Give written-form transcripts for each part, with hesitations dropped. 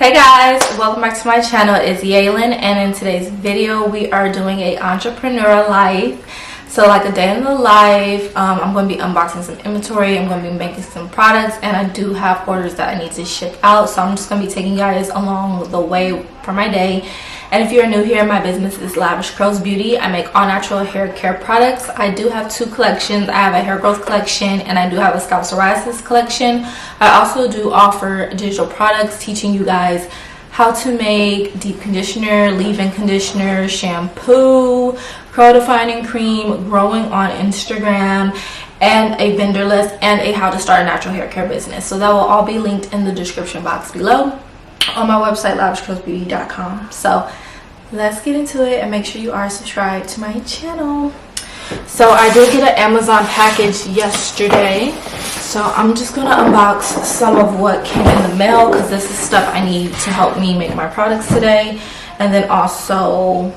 Hey guys, welcome back to my channel. It's Yalon, and in today's video we are doing a entrepreneur life. So like a day in the life, I'm going to be unboxing some inventory, I'm going to be making some products, and I do have orders that I need to ship out. So I'm just going to be taking you guys along the way for my day. And if you're new here, my business is Lavish Curls Beauty. I make all natural hair care products. I do have two collections. I have a hair growth collection and I do have a scalp psoriasis collection. I also do offer digital products teaching you guys how to make deep conditioner, leave-in conditioner, shampoo, curl defining cream, growing on Instagram, and a vendor list, and a how to start a natural hair care business. So that will all be linked in the description box below on my website, lavishcurlsbeauty.com. So let's get into it, and make sure you are subscribed to my channel. So I did get an Amazon package yesterday, so I'm just gonna unbox some of what came in the mail because this is stuff I need to help me make my products today. And then also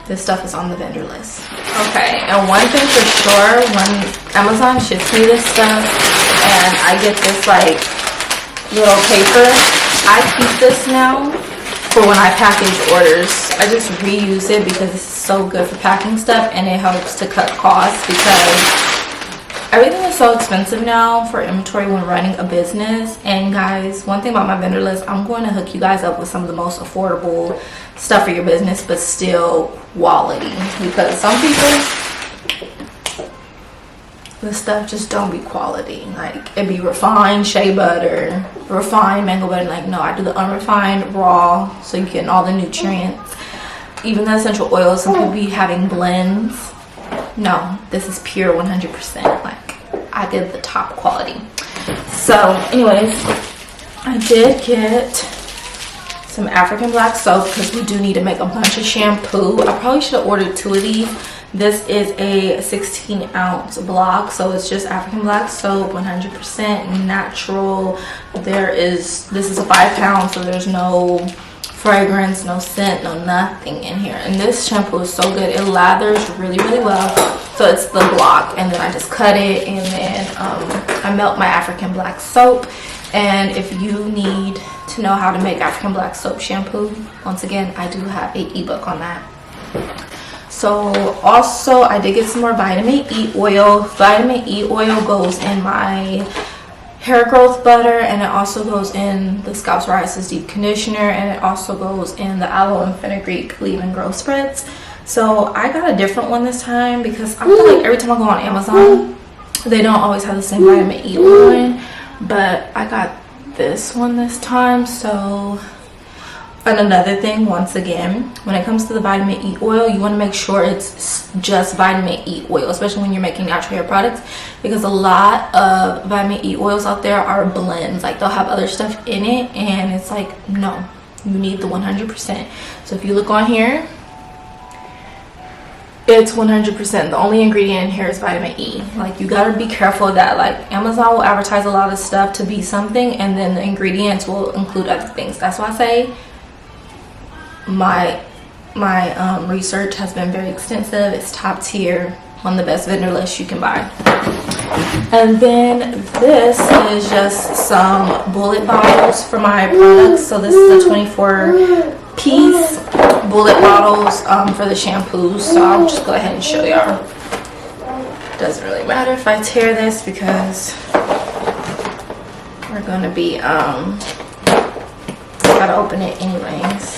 this stuff is on the vendor list. Okay, and one thing for sure, when Amazon ships me this stuff and I get this like little paper, I keep this now for when I package orders. I just reuse it because it's so good for packing stuff, and it helps to cut costs because everything is so expensive now for inventory when running a business. And guys, one thing about my vendor list, I'm going to hook you guys up with some of the most affordable stuff for your business, but still quality, because some people, the stuff just don't be quality. Like, it be refined shea butter, refined mango butter. Like, no, I do the unrefined raw, so you get all the nutrients. Even the essential oils, some people be having blends. No, this is pure 100%. Like, I did the top quality. So anyways, I did get some African black soap because we do need to make a bunch of shampoo. I probably should have ordered 2 of these. This is a 16-ounce block, so it's just African black soap, 100% natural. This is a 5-pound, so there's no fragrance, no scent, no nothing in here. And this shampoo is so good. It lathers really well. So it's the block, and then I just cut it, and then I melt my African black soap. And if you need to know how to make African black soap shampoo, once again, I do have an ebook on that. So also I did get some more vitamin E oil. Vitamin E oil goes in my hair growth butter, and it also goes in the scalp psoriasis deep conditioner, and it also goes in the aloe and fenugreek leave-in growth spreads. So I got a different one this time because I feel like every time I go on Amazon, they don't always have the same vitamin E oil in, but I got this one this time. So, and another thing, once again, when it comes to the vitamin E oil, you want to make sure it's just vitamin E oil, especially when you're making natural hair products, because a lot of vitamin E oils out there are blends. Like, they'll have other stuff in it, and it's like, no, you need the 100%. So if you look on here, it's 100%. The only ingredient in here is vitamin E. Like, you gotta be careful of that. Like, Amazon will advertise a lot of stuff to be something, and then the ingredients will include other things. That's why I say my research has been very extensive. It's top tier, on the best vendor list you can buy. And then this is just some bullet bottles for my products. So this is a 24-piece bullet bottles for the shampoos. So I'll just go ahead and show y'all. Doesn't really matter if I tear this because we're gonna be gotta open it anyways.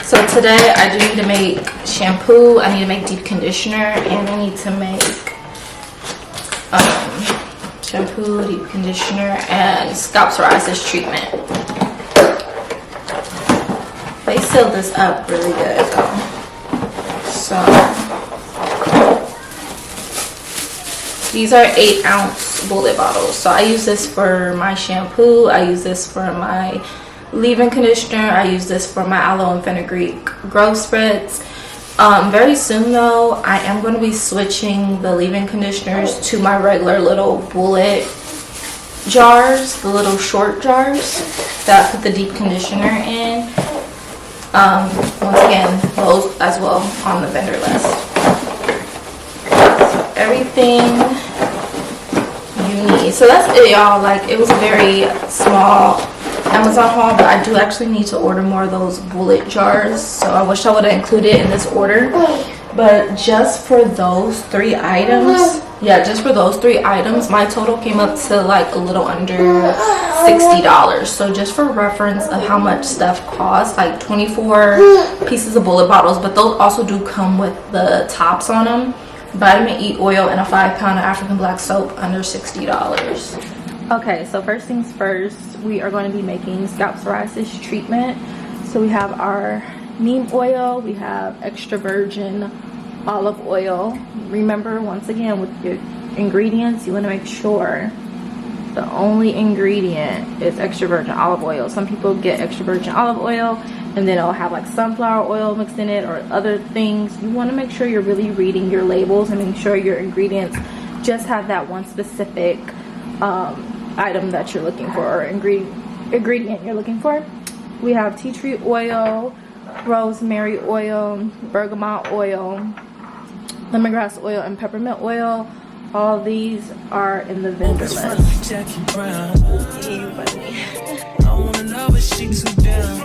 So today I do need to make shampoo, I need to make deep conditioner, and I need to make shampoo, deep conditioner, and scalp psoriasis treatment. They sealed this up really good though. So these are 8-ounce bullet bottles. So I use this for my shampoo, I use this for my leave-in conditioner, I use this for my aloe and fenugreek growth spreads. Very soon though, I am going to be switching the leave-in conditioners to my regular little bullet jars, the little short jars that I put the deep conditioner in. Once again, those as well on the vendor list. So everything you need. So that's it, y'all. Like, it was a very small Amazon haul, but I do actually need to order more of those bullet jars, so I wish I would have included it in this order. But just for those 3 items, yeah, just for those 3 items, my total came up to like a little under $60. So just for reference of how much stuff costs, like 24 pieces of bullet bottles, but those also do come with the tops on them. Vitamin E oil and a 5-pound of African black soap, under $60. Okay, so first things first, we are going to be making scalp psoriasis treatment. So we have our neem oil, we have extra virgin olive oil. Remember, once again, with your ingredients, you want to make sure the only ingredient is extra virgin olive oil. Some people get extra virgin olive oil and then it'll have like sunflower oil mixed in it or other things. You want to make sure you're really reading your labels and making sure your ingredients just have that one specific item that you're looking for, or ingredient you're looking for. We have tea tree oil, rosemary oil, bergamot oil, lemongrass oil, and peppermint oil. All these are in the vendor list. I wanna know if she too down.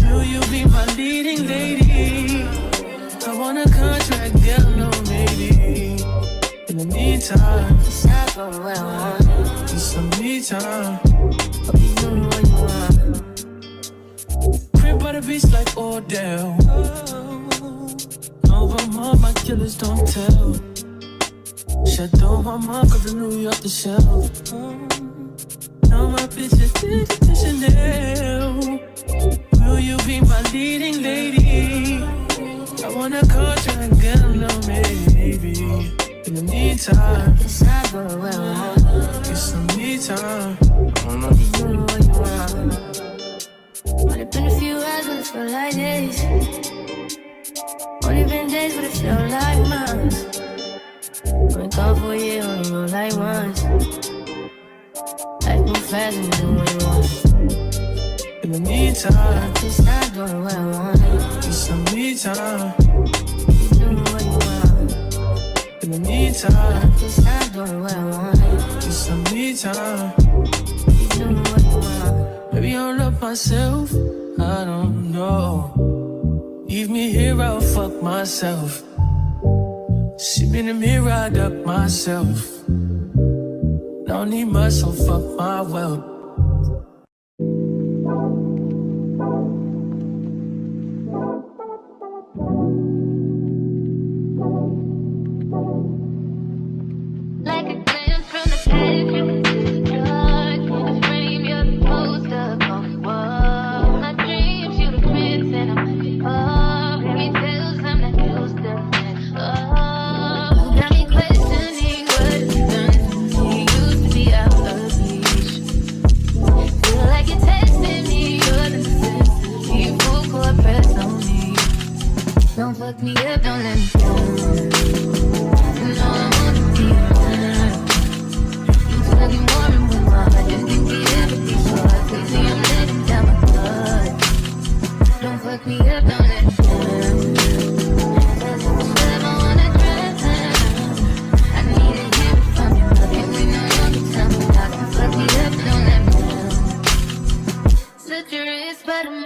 Will you be my leading lady? I want a contract, girl, no maybe. In the meantime, it's not going well. Need some me time. Hope you do what you want. Crib by the beach like Odell. No, but mom, my killers don't tell. Shadow my mom, cause I New York the shelf. Now my bitches did to Chanel. Will you be my leading lady? I want a contract, girl, no maybe. In the meantime, it's not going well. Get some me time. I don't know if you do what you want. Only been a few hours, but it feel like days. Only been days, but it feel like months. Only gone for a year, only roll like once. Life move fast and you do what you want. In the meantime, it's not doing what I want. Get some me time. You do what you want. In the meantime, it's not doing what I want. Get some me time. You do what you want. Maybe I don't love myself, I don't know. Leave me here, I'll fuck myself. See me in the mirror, I duck myself. Don't need much, so fuck my wealth. Like a glance from the past, you can see the dark. In the frame, you're the poster on the wall. My dreams, you the prince, and I'm like, oh, fairy tales, I'm not used to that. Oh, got me questioning what you've done since we used to be out of reach. Feel like you're testing me, you're the necessity, full court press on me. Don't fuck me up, don't let me down. You know I wanna be around. You talking more and more, I just can't get everything so I crazy, I'm letting down my guard. Don't fuck me up, don't let me down. Cause if it's love, I wanna drown. I need to hear it from you, and we know you can tell me. Don't fuck me up, don't let me down. Such a risk, but I'm